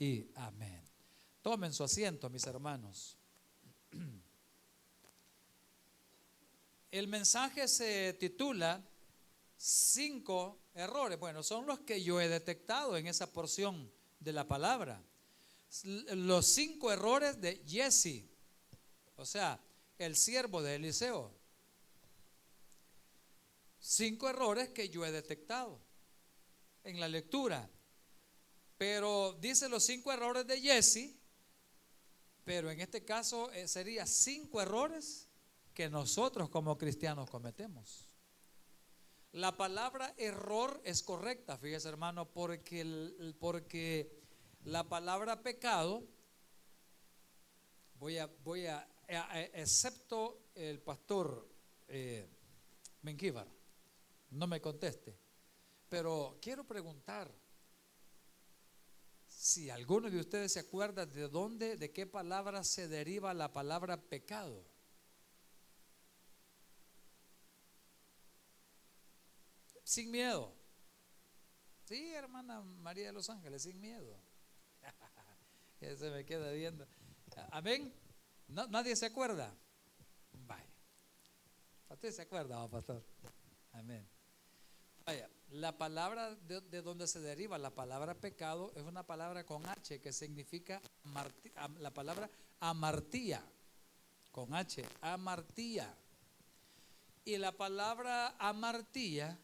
y amén. Tomen su asiento, mis hermanos. El mensaje se titula 5 errores. Bueno, son los que yo he detectado en esa porción de la palabra. Los 5 errores de Jesse, o sea, el siervo de Eliseo. 5 errores que yo he detectado en la lectura. Pero dice los 5 errores de Jesse, pero en este caso sería 5 errores que nosotros como cristianos cometemos. La palabra error es correcta, fíjese hermano, porque la palabra pecado, excepto el pastor Menquíbar, no me conteste, pero quiero preguntar si alguno de ustedes se acuerda de qué palabra se deriva la palabra pecado. Sin miedo. Sí, hermana María de los Ángeles, sin miedo. Se me queda viendo. Amén. Nadie se acuerda. Vaya. ¿Usted se acuerda, pastor? Amén. Vaya, la palabra de donde se deriva la palabra pecado es una palabra con H que significa la palabra amartía, con H, amartía. Y la palabra amartía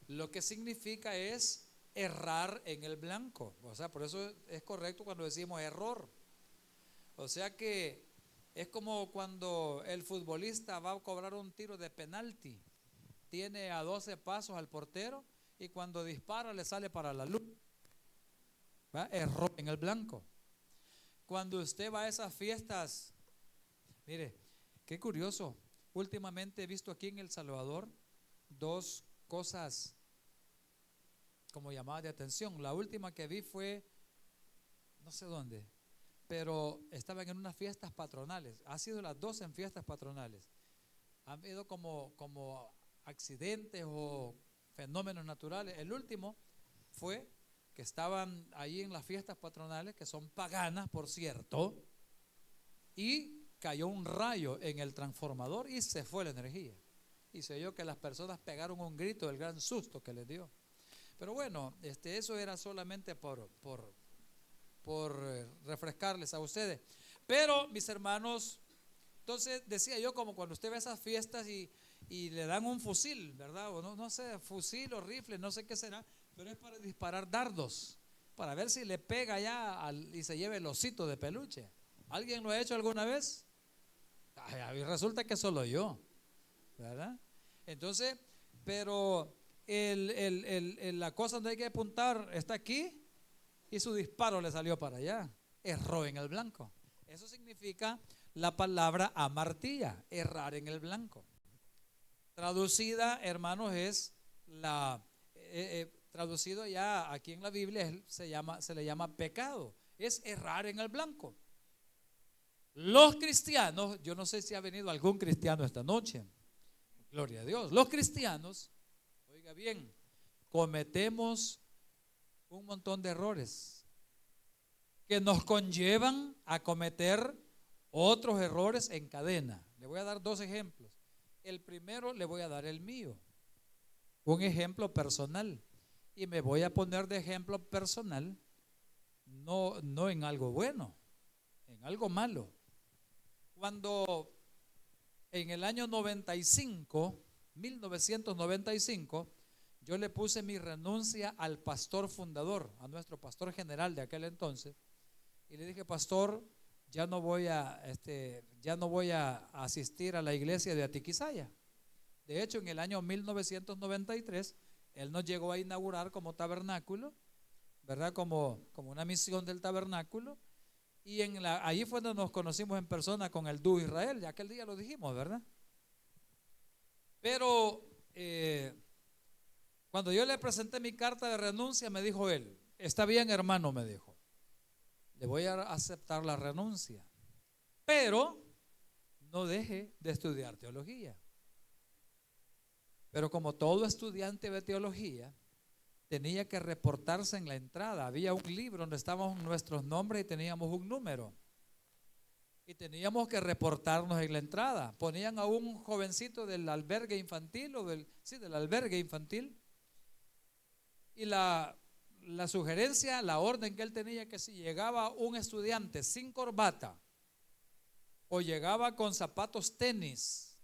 lo que significa es errar en el blanco. O sea, por eso es correcto cuando decimos error. O sea que es como cuando el futbolista va a cobrar un tiro de penalti. Tiene a 12 pasos al portero y cuando dispara le sale para la luz. ¿Va? Error en el blanco. Cuando usted va a esas fiestas, mire, qué curioso. Últimamente he visto aquí en El Salvador 2 cosas como llamadas de atención. La última que vi fue, no sé dónde, pero estaban en unas fiestas patronales. Ha sido las 2 en fiestas patronales. Han habido como accidentes o fenómenos naturales. El último fue que estaban ahí en las fiestas patronales, que son paganas, por cierto, y cayó un rayo en el transformador y se fue la energía. Y se oyó que las personas pegaron un grito del gran susto que les dio. Pero bueno, eso era solamente por refrescarles a ustedes. Pero mis hermanos, entonces decía yo, como cuando usted ve esas fiestas y le dan un fusil, ¿verdad? O no sé, fusil o rifle, no sé qué será, pero es para disparar dardos, para ver si le pega ya y se lleve el osito de peluche. ¿Alguien lo ha hecho alguna vez? Ay, resulta que solo yo, ¿verdad? Entonces, pero la cosa donde hay que apuntar está aquí y su disparo le salió para allá. Erró en el blanco. Eso significa la palabra amartía, errar en el blanco. Traducida, hermanos, es traducido ya aquí en la Biblia se le llama pecado. Es errar en el blanco. Los cristianos, yo no sé si ha venido algún cristiano esta noche. Gloria a Dios. Los cristianos, oiga bien, cometemos un montón de errores que nos conllevan a cometer otros errores en cadena. Le voy a dar 2 ejemplos. El primero le voy a dar el mío, un ejemplo personal. Y me voy a poner de ejemplo personal, no en algo bueno, en algo malo. Cuando en el año 1995, yo le puse mi renuncia al pastor fundador, a nuestro pastor general de aquel entonces, y le dije: pastor, ya no voy a asistir a la iglesia de Atiquizaya. De hecho, en el año 1993, él nos llegó a inaugurar como tabernáculo, ¿verdad? Como una misión del tabernáculo. Y allí fue donde nos conocimos en persona con el dúo Israel, ya aquel día lo dijimos, ¿verdad? Pero cuando yo le presenté mi carta de renuncia, me dijo él: está bien, hermano, me dijo, le voy a aceptar la renuncia, pero no deje de estudiar teología. Pero como todo estudiante de teología, tenía que reportarse en la entrada. Había un libro donde estaban nuestros nombres y teníamos un número. Y teníamos que reportarnos en la entrada. Ponían a un jovencito del albergue infantil del albergue infantil. Y la sugerencia, la orden que él tenía, que si llegaba un estudiante sin corbata o llegaba con zapatos tenis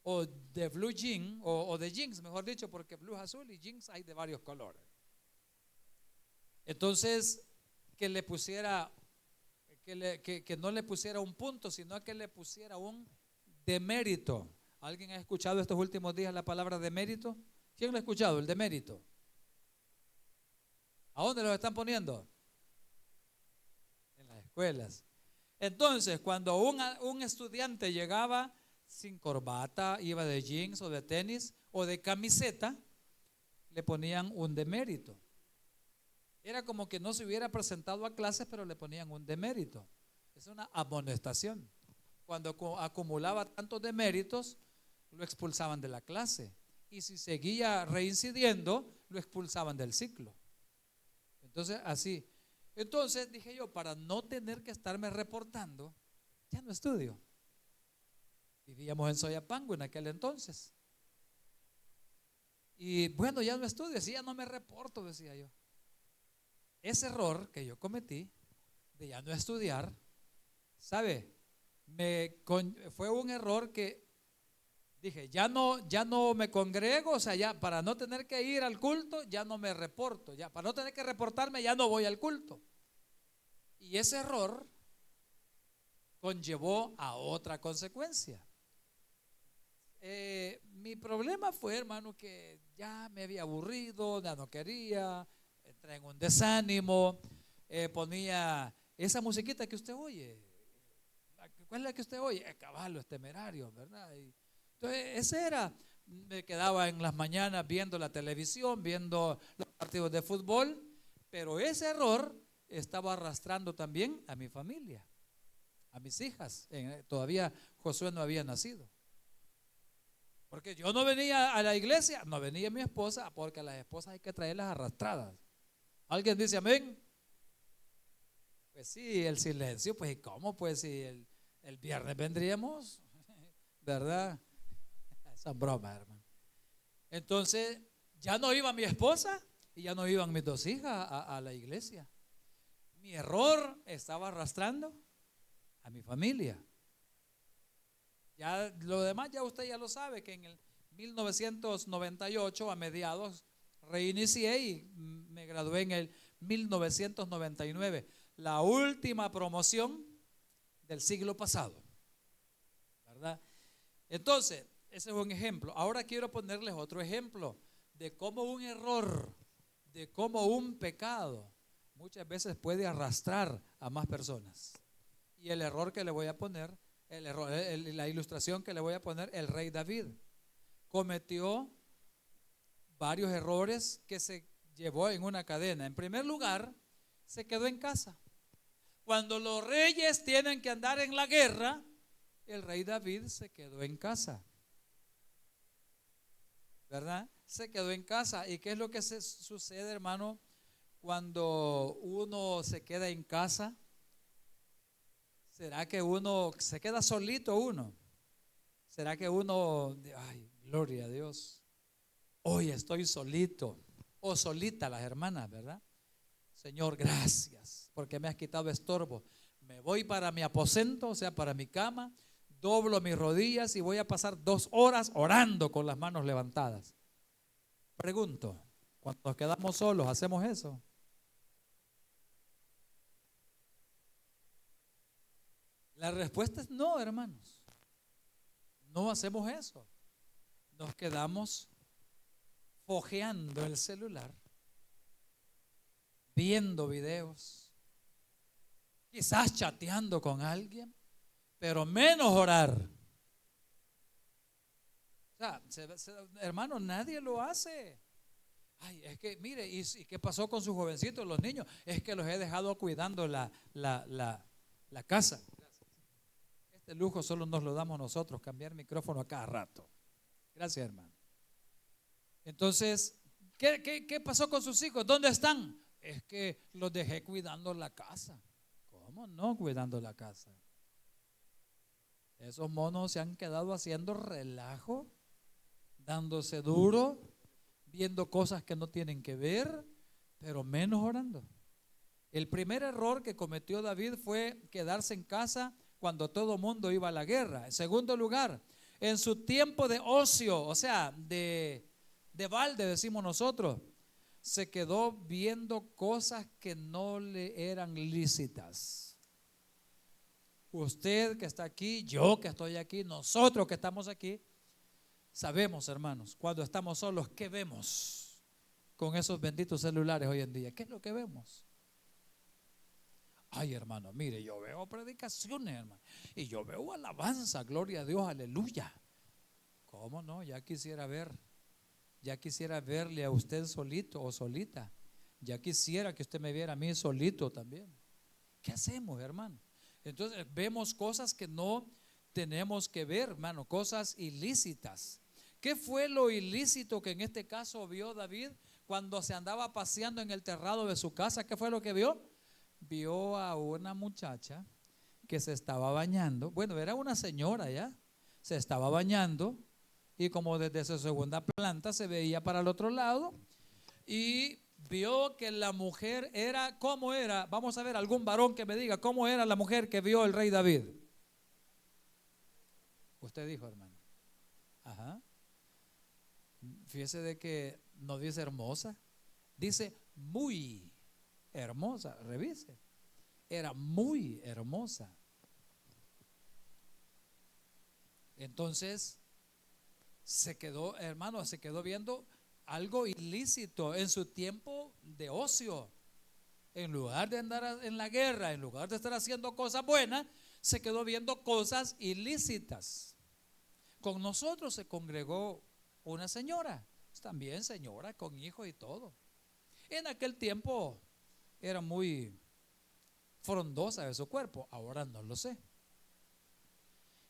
o de blue jean o de jeans, mejor dicho, porque blue es azul y jeans hay de varios colores. Entonces, que le pusiera, que no le pusiera un punto, sino que le pusiera un demérito. ¿Alguien ha escuchado estos últimos días la palabra demérito? ¿Quién lo ha escuchado? El demérito. ¿A dónde los están poniendo? En las escuelas. Entonces, cuando un estudiante llegaba sin corbata, iba de jeans o de tenis o de camiseta, le ponían un demérito. Era como que no se hubiera presentado a clases, pero le ponían un demérito. Es una amonestación. Cuando acumulaba tantos deméritos, lo expulsaban de la clase. Y si seguía reincidiendo, lo expulsaban del ciclo. Entonces, así. Entonces dije yo, para no tener que estarme reportando, ya no estudio. Vivíamos en Soyapango en aquel entonces. Y bueno, ya no estudio, sí, ya no me reporto, decía yo. Ese error que yo cometí de ya no estudiar, ¿sabe? Fue un error que dije, ya no me congrego, o sea, ya para no tener que ir al culto, ya no me reporto, ya para no tener que reportarme, ya no voy al culto. Y ese error conllevó a otra consecuencia. Mi problema fue, hermano, que ya me había aburrido, ya no quería, entré en un desánimo, ponía esa musiquita que usted oye. ¿Cuál es la que usted oye? Caballos Temerarios, ¿verdad? Y entonces, ese era. Me quedaba en las mañanas viendo la televisión, viendo los partidos de fútbol, pero ese error estaba arrastrando también a mi familia, a mis hijas. Todavía Josué no había nacido. Porque yo no venía a la iglesia, no venía mi esposa, porque a las esposas hay que traerlas arrastradas. ¿Alguien dice amén? Pues sí, el silencio, pues ¿y cómo? Pues si el viernes vendríamos, ¿verdad? Son bromas, hermano. Entonces, ya no iba mi esposa y ya no iban mis dos hijas a la iglesia. Mi error estaba arrastrando a mi familia. Ya lo demás ya usted ya lo sabe, que en el 1998 a mediados reinicié y me gradué en el 1999, la última promoción del siglo pasado, ¿verdad? Entonces, ese es un ejemplo. Ahora quiero ponerles otro ejemplo de cómo un error, de cómo un pecado muchas veces puede arrastrar a más personas. Y el error que le voy a poner, la ilustración que le voy a poner, el rey David cometió varios errores que se llevó en una cadena. En primer lugar, se quedó en casa. Cuando los reyes tienen que andar en la guerra, el rey David se quedó en casa, ¿verdad? Se quedó en casa. ¿Y qué es lo que sucede, hermano, cuando uno se queda en casa? ¿Será que uno se queda solito uno? ¿Será que uno, ay, gloria a Dios, hoy estoy solito o solita las hermanas, ¿verdad? Señor, gracias porque me has quitado estorbo. Me voy para mi aposento, o sea, para mi cama, doblo mis rodillas y voy a pasar 2 horas orando con las manos levantadas. Pregunto, cuando nos quedamos solos, ¿hacemos eso? La respuesta es no, hermanos. No hacemos eso. Nos quedamos fojeando el celular, viendo videos, quizás chateando con alguien, pero menos orar. O sea, hermano, nadie lo hace. Ay, es que mire, ¿y qué pasó con sus jovencitos, los niños? Es que los he dejado cuidando la casa. Este lujo solo nos lo damos nosotros, cambiar micrófono a cada rato. Gracias, hermano. Entonces, ¿Qué pasó con sus hijos? ¿Dónde están? Es que los dejé cuidando la casa. ¿Cómo no cuidando la casa? Esos monos se han quedado haciendo relajo, dándose duro, viendo cosas que no tienen que ver, pero menos orando. El primer error que cometió David fue quedarse en casa cuando todo mundo iba a la guerra. En segundo lugar, en su tiempo de ocio, o sea, de balde, decimos nosotros, se quedó viendo cosas que no le eran lícitas. Usted que está aquí, yo que estoy aquí, nosotros que estamos aquí, sabemos, hermanos, cuando estamos solos, ¿qué vemos con esos benditos celulares hoy en día? ¿Qué es lo que vemos? Ay, hermano, mire, yo veo predicaciones, hermano, y yo veo alabanza, gloria a Dios, aleluya. ¿Cómo no? Ya quisiera verle a usted solito o solita. Ya quisiera que usted me viera a mí solito también. ¿Qué hacemos, hermano? Entonces vemos cosas que no tenemos que ver, hermano, cosas ilícitas. ¿Qué fue lo ilícito que en este caso vio David cuando se andaba paseando en el terrado de su casa? ¿Qué fue lo que vio? Vio a una muchacha que se estaba bañando. Bueno, era una señora ya. Se estaba bañando y como desde su segunda planta se veía para el otro lado y vio que la mujer era, ¿cómo era? Vamos a ver, algún varón que me diga, ¿cómo era la mujer que vio el rey David? Usted dijo, hermano. Ajá. Fíjese de que no dice hermosa, dice muy hermosa. Revise, era muy hermosa. Entonces se quedó, hermano, se quedó viendo algo ilícito en su tiempo de ocio. En lugar de andar en la guerra, en lugar de estar haciendo cosas buenas, se quedó viendo cosas ilícitas. Con nosotros se congregó una señora, también señora, con hijos y todo. En aquel tiempo era muy frondosa de su cuerpo, ahora no lo sé.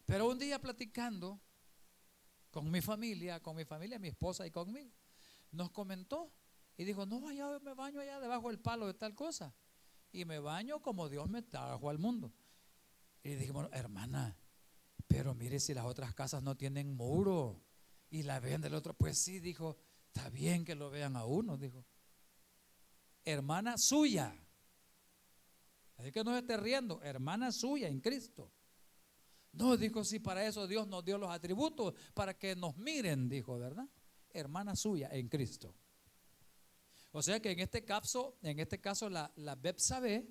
Pero un día platicando con mi familia, mi esposa y conmigo, nos comentó y dijo, no, allá me baño allá debajo del palo de tal cosa. Y me baño como Dios me trajo al mundo. Y dijimos, hermana, pero mire si las otras casas no tienen muro y la ven del otro. Pues sí, dijo, está bien que lo vean a uno, dijo. Hermana suya. Así que no se esté riendo, hermana suya en Cristo. No, dijo, sí, para eso Dios nos dio los atributos, para que nos miren, dijo, ¿verdad? Hermana suya en Cristo. O sea que en este caso la Betsabé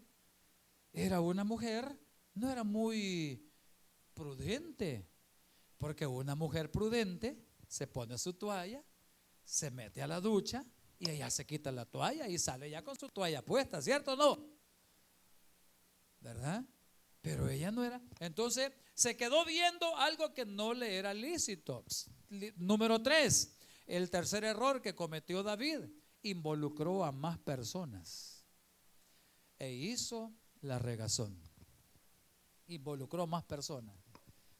era una mujer, no era muy prudente, porque una mujer prudente se pone su toalla, se mete a la ducha y ella se quita la toalla y sale ya con su toalla puesta, ¿cierto o no? ¿Verdad? Pero ella no era. Entonces se quedó viendo algo que no le era lícito. Número 3, el tercer error que cometió David, involucró a más personas e hizo la regazón. Involucró a más personas.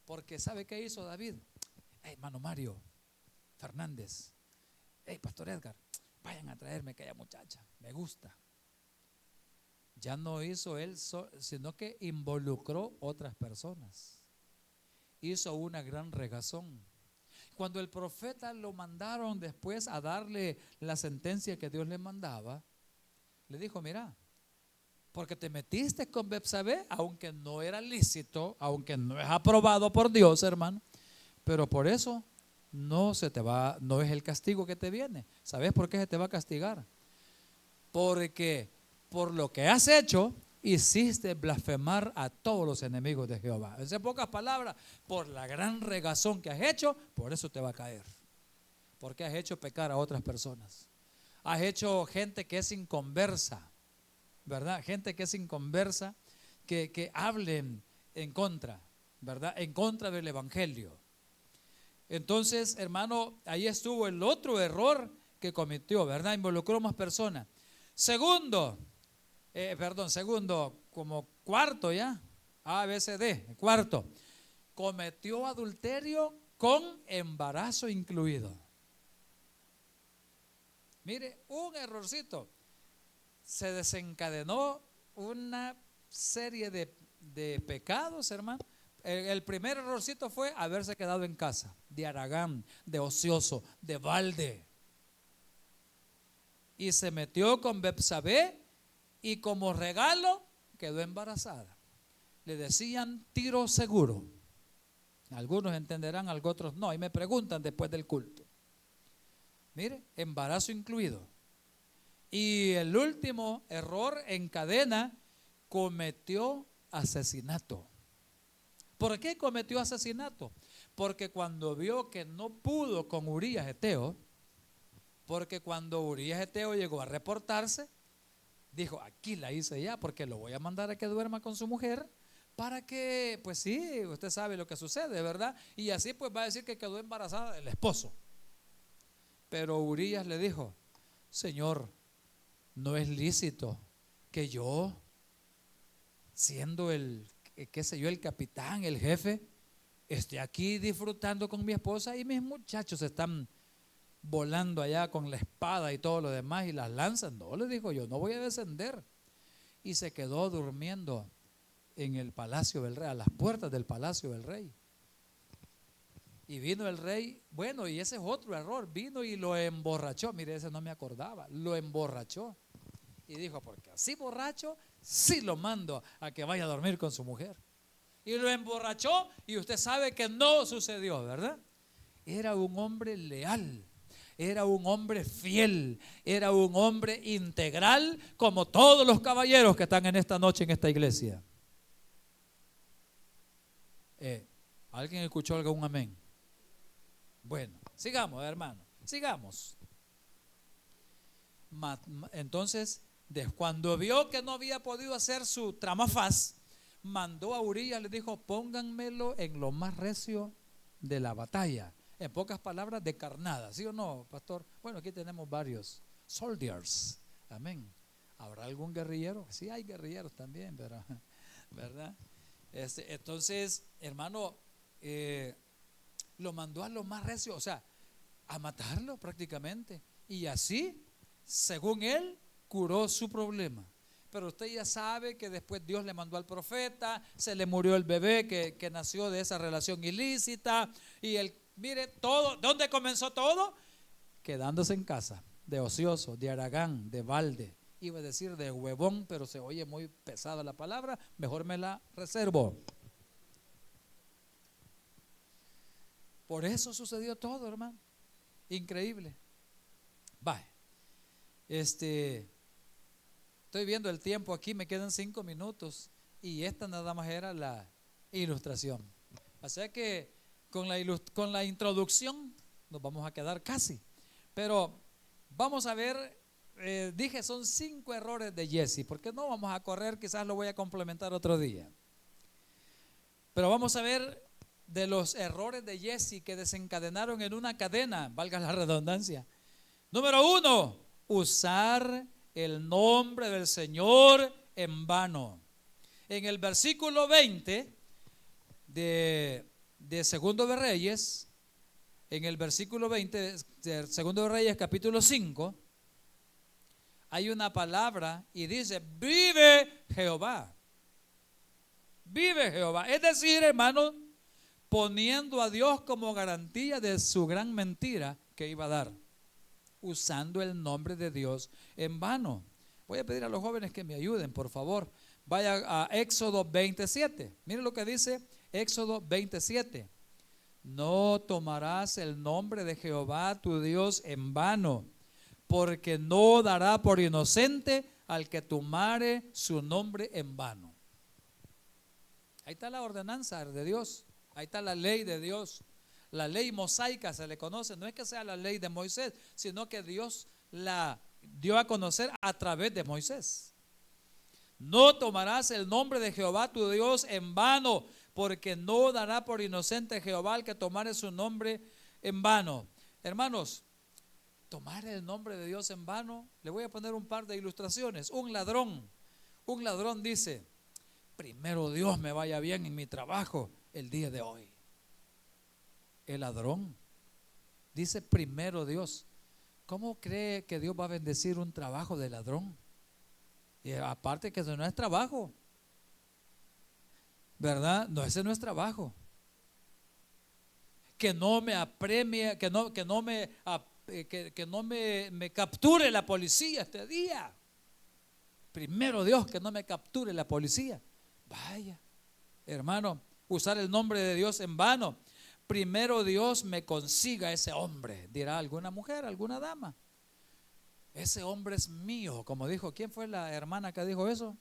Porque ¿sabe qué hizo David? Hey, hermano Mario Fernández, hey, Pastor Edgar, vayan a traerme aquella muchacha, me gusta. Ya no hizo él, sino que involucró otras personas. Hizo una gran regazón. Cuando el profeta lo mandaron después a darle la sentencia que Dios le mandaba, le dijo, mira, porque te metiste con Betsabé, aunque no era lícito, aunque no es aprobado por Dios, hermano, pero por eso no se te va, no es el castigo que te viene. ¿Sabes por qué se te va a castigar? Porque por lo que has hecho, hiciste blasfemar a todos los enemigos de Jehová. En pocas palabras, por la gran regazón que has hecho, por eso te va a caer. Porque has hecho pecar a otras personas. Has hecho gente que es inconversa, ¿verdad? Gente que es inconversa, que hablen en contra, ¿verdad? En contra del evangelio. Entonces, hermano, ahí estuvo el otro error que cometió, ¿verdad? Involucró más personas. Segundo, como cuarto ya, A, B, C, D, cuarto, cometió adulterio con embarazo incluido. Mire, un errorcito. Se desencadenó una serie de pecados, hermano. El primer errorcito fue haberse quedado en casa, de haragán, de ocioso, de balde. Y se metió con Betsabé y como regalo quedó embarazada. Le decían tiro seguro. Algunos entenderán, algunos otros no. Y me preguntan después del culto. Mire, embarazo incluido. Y el último error en cadena, cometió asesinato. ¿Por qué cometió asesinato? Porque cuando vio que no pudo con Urías Eteo, porque cuando Urías Eteo llegó a reportarse, dijo, aquí la hice ya, porque lo voy a mandar a que duerma con su mujer, para que, pues sí, usted sabe lo que sucede, ¿verdad? Y así pues va a decir que quedó embarazada el esposo. Pero Urías le dijo, Señor, no es lícito que yo, siendo el, qué sé yo, el capitán, el jefe, esté aquí disfrutando con mi esposa y mis muchachos están volando allá con la espada y todo lo demás y las lanzas. No, le dijo, yo no voy a descender. Y se quedó durmiendo en el palacio del rey, a las puertas del palacio del rey. Y vino el rey, bueno, y ese es otro error, vino y lo emborrachó. Mire, ese no me acordaba, lo emborrachó. Y dijo, porque así borracho, sí lo mando a que vaya a dormir con su mujer. Y lo emborrachó y usted sabe que no sucedió, ¿verdad? Era un hombre leal, era un hombre fiel, era un hombre integral como todos los caballeros que están en esta noche en esta iglesia. ¿Alguien escuchó algún amén? Bueno, sigamos, hermano, sigamos. Entonces, cuando vio que no había podido hacer su tramafaz, mandó a Urías, le dijo, pónganmelo en lo más recio de la batalla. En pocas palabras, de carnada, ¿sí o no, pastor? Bueno, aquí tenemos varios soldiers, amén. ¿Habrá algún guerrillero? Sí, hay guerrilleros también, pero, ¿verdad? Entonces, hermano, lo mandó a lo más recio, o sea, a matarlo prácticamente. Y así, según él, curó su problema. Pero usted ya sabe que después Dios le mandó al profeta, se le murió el bebé que nació de esa relación ilícita. Y mire, todo, ¿dónde comenzó todo? Quedándose en casa, de ocioso, de haragán, de balde. Iba a decir de huevón, pero se oye muy pesada la palabra, mejor me la reservo. Por eso sucedió todo, hermano. Increíble. Vaya. Estoy viendo el tiempo aquí, me quedan 5 minutos y esta nada más era la ilustración. O sea que con la introducción nos vamos a quedar casi. Pero vamos a ver, dije son 5 errores de Jesse, porque no vamos a correr, quizás lo voy a complementar otro día. Pero vamos a ver de los errores de Jesse que desencadenaron en una cadena, valga la redundancia. Número 1, usar el nombre del Señor en vano. En el versículo 20 de Segundo de Reyes, en el versículo 20 de Segundo de Reyes capítulo 5, hay una palabra y dice, vive Jehová. Vive Jehová. Es decir, hermano, poniendo a Dios como garantía de su gran mentira que iba a dar, usando el nombre de Dios en vano. Voy a pedir a los jóvenes que me ayuden, por favor. Vaya a Éxodo 27. Miren lo que dice Éxodo 27. No tomarás el nombre de Jehová tu Dios en vano, porque no dará por inocente al que tomare su nombre en vano. Ahí está la ordenanza de Dios. Ahí está la ley de Dios. La ley mosaica se le conoce. No es que sea la ley de Moisés, sino que Dios la dio a conocer a través de Moisés. No tomarás el nombre de Jehová tu Dios en vano, porque no dará por inocente Jehová al que tomare su nombre en vano. Hermanos, tomar el nombre de Dios en vano, le voy a poner un par de ilustraciones. Un ladrón dice, primero Dios me vaya bien en mi trabajo el día de hoy. El ladrón dice primero Dios. ¿Cómo cree que Dios va a bendecir un trabajo de ladrón? Y aparte que eso no es trabajo, ¿verdad? No, ese no es trabajo. Que no me apremie, que no me capture la policía este día. Primero Dios, que no me capture la policía. Vaya, hermano, usar el nombre de Dios en vano. Primero Dios me consiga ese hombre, dirá alguna mujer, alguna dama. Ese hombre es mío, como dijo, ¿quién fue la hermana que dijo eso?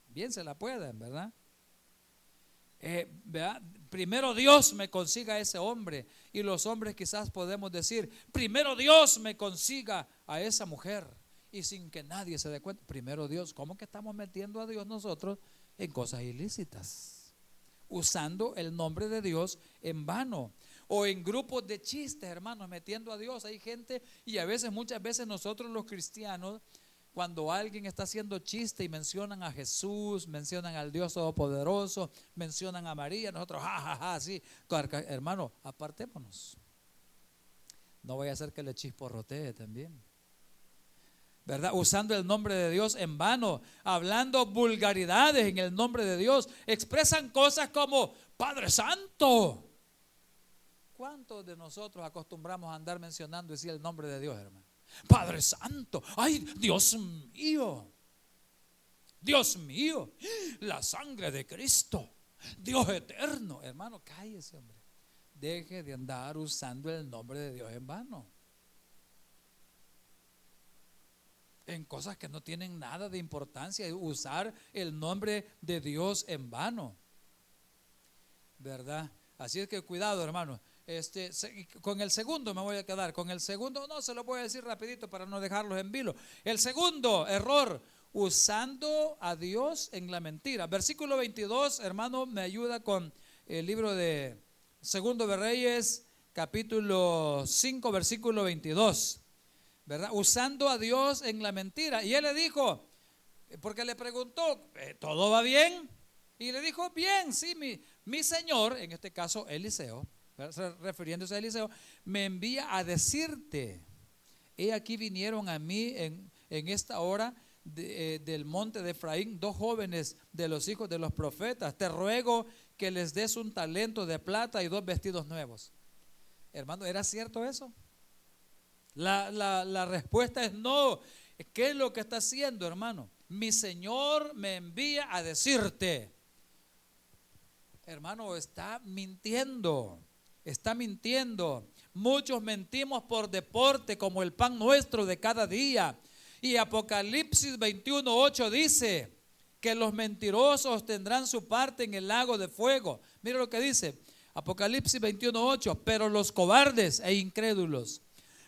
Bien se la pueden, ¿verdad? ¿Verdad? Primero Dios me consiga ese hombre. Y los hombres quizás podemos decir, primero Dios me consiga a esa mujer. Y sin que nadie se dé cuenta, primero Dios. ¿Cómo que estamos metiendo a Dios nosotros en cosas ilícitas? Usando el nombre de Dios en vano. O en grupos de chistes, hermanos, metiendo a Dios. Hay gente, y a veces, muchas veces nosotros los cristianos, cuando alguien está haciendo chiste y mencionan a Jesús, mencionan al Dios Todopoderoso, mencionan a María, nosotros, jajaja, sí. Hermano, apartémonos. No vaya a ser que le chisporrotee también, ¿verdad? Usando el nombre de Dios en vano, hablando vulgaridades en el nombre de Dios. Expresan cosas como Padre Santo. ¿Cuántos de nosotros acostumbramos a andar mencionando y decir el nombre de Dios, hermano? Padre Santo, ay, Dios mío, la sangre de Cristo, Dios eterno. Hermano, cállese, hombre. Deje de andar usando el nombre de Dios en vano, en cosas que no tienen nada de importancia. Usar el nombre de Dios en vano, ¿verdad? Así es que cuidado, hermano. Con el segundo me voy a quedar. Con el segundo, no, se lo voy a decir rapidito para no dejarlos en vilo. El segundo error, usando a Dios en la mentira. Versículo 22, hermano, me ayuda con el libro de Segundo de Reyes, capítulo 5, versículo 22, ¿verdad? Usando a Dios en la mentira. Y él le dijo, porque le preguntó, ¿todo va bien? Y le dijo, bien, sí, mi señor, en este caso Eliseo, refiriéndose a Eliseo, me envía a decirte, he aquí vinieron a mí en esta hora del monte de Efraín 2 jóvenes de los hijos de los profetas, te ruego que les des un talento de plata y 2 vestidos nuevos. Hermano, ¿era cierto eso? La respuesta es no. ¿Qué es lo que está haciendo, hermano? Mi Señor me envía a decirte. Hermano, está mintiendo. Está mintiendo. Muchos mentimos por deporte, como el pan nuestro de cada día. Y Apocalipsis 21:8 dice que los mentirosos tendrán su parte en el lago de fuego. Mira lo que dice Apocalipsis 21:8. Pero los cobardes e incrédulos,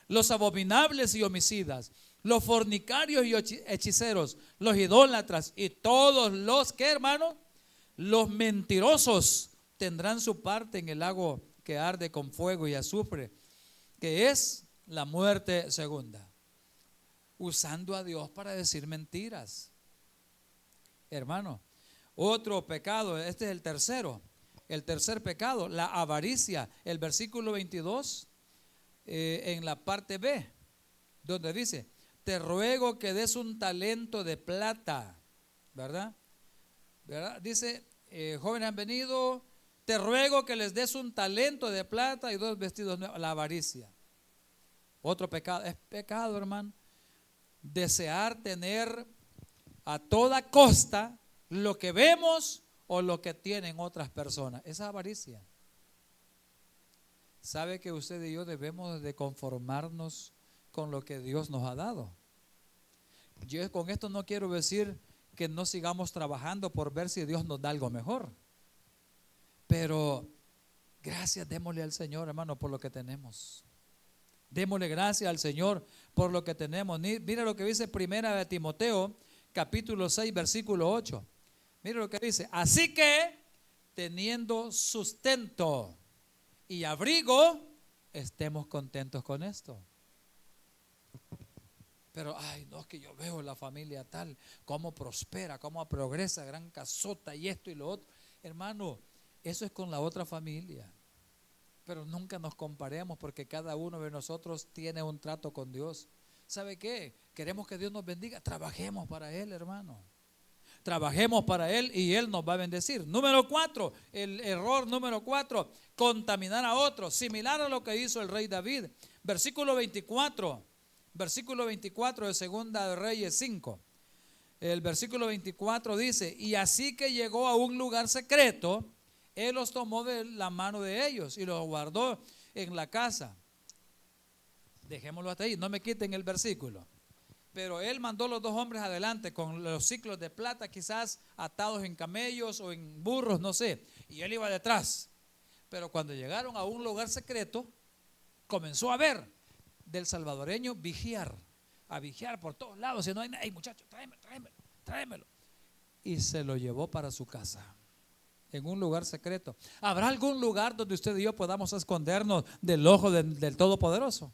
los abominables y homicidas, los fornicarios y hechiceros, los idólatras y todos los que, hermano, los mentirosos tendrán su parte en el lago que arde con fuego y azufre, que es la muerte segunda. Usando a Dios para decir mentiras, hermano. Otro pecado, este es el tercero. El tercer pecado, la avaricia. El versículo 22, en la parte B, donde dice, te ruego que des un talento de plata, ¿verdad? Dice, jóvenes han venido, te ruego que les des un talento de plata y 2 vestidos nuevos. La avaricia. Otro pecado, es pecado, hermano, desear tener a toda costa lo que vemos o lo que tienen otras personas. Esa avaricia. ¿Sabe que usted y yo debemos de conformarnos con lo que Dios nos ha dado? Yo con esto no quiero decir que no sigamos trabajando por ver si Dios nos da algo mejor, pero gracias démosle al Señor, hermano, por lo que tenemos. Démosle gracias al Señor por lo que tenemos. Mira lo que dice Primera de Timoteo, capítulo 6, versículo 8. Mira lo que dice, así que teniendo sustento y abrigo, estemos contentos con esto. Pero, ay, no, es que yo veo la familia tal, cómo prospera, cómo progresa, gran casota y esto y lo otro. Hermano, eso es con la otra familia. Pero nunca nos comparemos, porque cada uno de nosotros tiene un trato con Dios. ¿Sabe qué? Queremos que Dios nos bendiga. Trabajemos para Él, hermano. Trabajemos para Él y Él nos va a bendecir. Número 4, el error número 4, contaminar a otros, similar a lo que hizo el rey David. Versículo 24 de Segunda de Reyes 5. El versículo 24 dice: y así que llegó a un lugar secreto, él los tomó de la mano de ellos y los guardó en la casa. Dejémoslo hasta ahí, no me quiten el versículo. Pero él mandó los 2 hombres adelante con los ciclos de plata, quizás atados en camellos o en burros, no sé. Y él iba detrás. Pero cuando llegaron a un lugar secreto, comenzó a ver del salvadoreño a vigiar por todos lados. Si no hay nadie, muchacho, tráemelo. Y se lo llevó para su casa, en un lugar secreto. ¿Habrá algún lugar donde usted y yo podamos escondernos del ojo del Todopoderoso?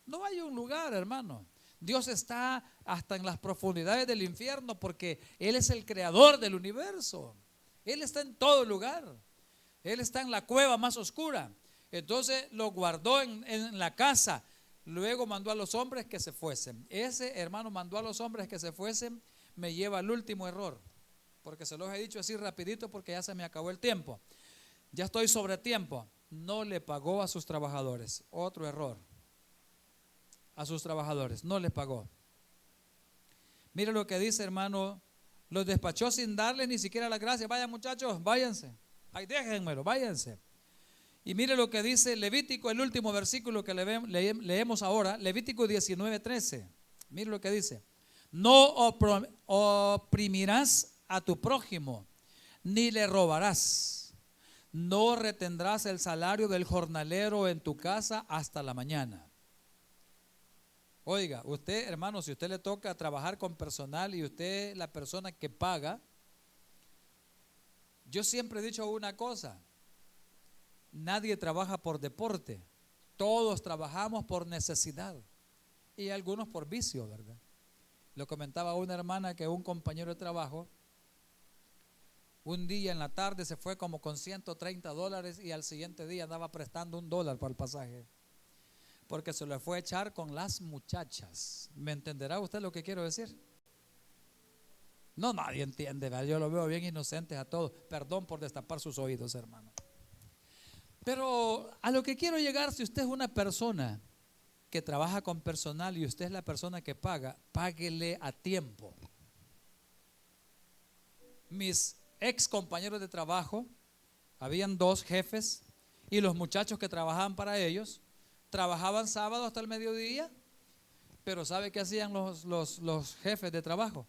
No hay un lugar, hermano. Dios está hasta en las profundidades del infierno, porque Él es el creador del universo. Él está en todo lugar. Él está en la cueva más oscura. Entonces lo guardó en la casa. Luego mandó a los hombres que se fuesen. Ese hermano mandó a los hombres que se fuesen. Me lleva al último error, porque se los he dicho así rapidito, porque ya se me acabó el tiempo. Ya estoy sobre tiempo. No le pagó a sus trabajadores. Otro error. A sus trabajadores, no les pagó. Mire lo que dice, hermano. Los despachó sin darles ni siquiera las gracias. Vayan, muchachos, váyanse. Ay, déjenmelo, váyanse. Y mire lo que dice Levítico, el último versículo que leemos ahora, Levítico 19:13. Mire lo que dice: no oprimirás a tu prójimo, ni le robarás. No retendrás el salario del jornalero en tu casa hasta la mañana. Oiga, usted, hermano, si usted le toca trabajar con personal y usted es la persona que paga, yo siempre he dicho una cosa: nadie trabaja por deporte, todos trabajamos por necesidad y algunos por vicio, ¿verdad? Lo comentaba una hermana que un compañero de trabajo, un día en la tarde se fue como con $130 y al siguiente día andaba prestando $1 para el pasaje, porque se le fue a echar con las muchachas. ¿Me entenderá usted lo que quiero decir? No, nadie entiende, ¿verdad? Yo lo veo bien inocentes a todos. Perdón por destapar sus oídos, hermano. Pero a lo que quiero llegar, si usted es una persona que trabaja con personal y usted es la persona que paga, páguele a tiempo. Mis ex compañeros de trabajo, habían 2 jefes, y los muchachos que trabajaban para ellos trabajaban sábado hasta el mediodía. Pero ¿sabe qué hacían los jefes de trabajo?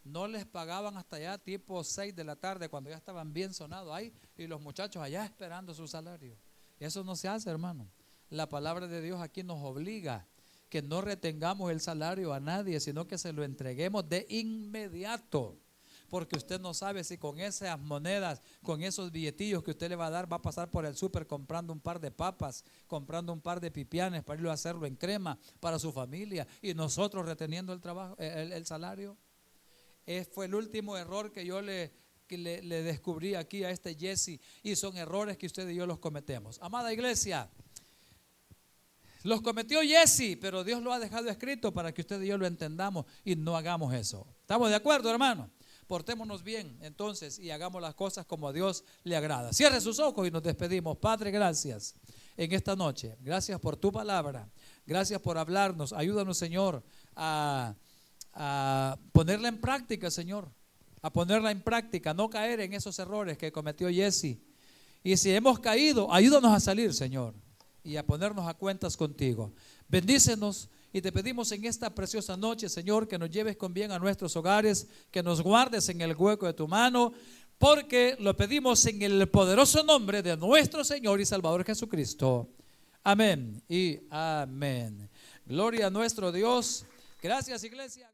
No les pagaban hasta allá tipo 6 de la tarde, cuando ya estaban bien sonados ahí, y los muchachos allá esperando su salario. Eso no se hace, hermano. La palabra de Dios aquí nos obliga que no retengamos el salario a nadie, sino que se lo entreguemos de inmediato. Porque usted no sabe si con esas monedas, con esos billetillos que usted le va a dar, va a pasar por el súper comprando un par de papas, comprando un par de pipianes para irlo a hacerlo en crema para su familia, y nosotros reteniendo el trabajo, el salario. Fue el último error que yo le descubrí aquí a este Jesse, y son errores que usted y yo los cometemos. Amada iglesia, los cometió Jesse, pero Dios lo ha dejado escrito para que usted y yo lo entendamos y no hagamos eso. ¿Estamos de acuerdo, hermano? Portémonos bien entonces y hagamos las cosas como a Dios le agrada. Cierre sus ojos y nos despedimos. Padre, gracias en esta noche. Gracias por tu palabra. Gracias por hablarnos. Ayúdanos, Señor, a ponerla en práctica, Señor. A ponerla en práctica, no caer en esos errores que cometió Jesse. Y si hemos caído, ayúdanos a salir, Señor, y a ponernos a cuentas contigo. Bendícenos. Y te pedimos en esta preciosa noche, Señor, que nos lleves con bien a nuestros hogares, que nos guardes en el hueco de tu mano, porque lo pedimos en el poderoso nombre de nuestro Señor y Salvador Jesucristo. Amén y amén. Gloria a nuestro Dios. Gracias, iglesia.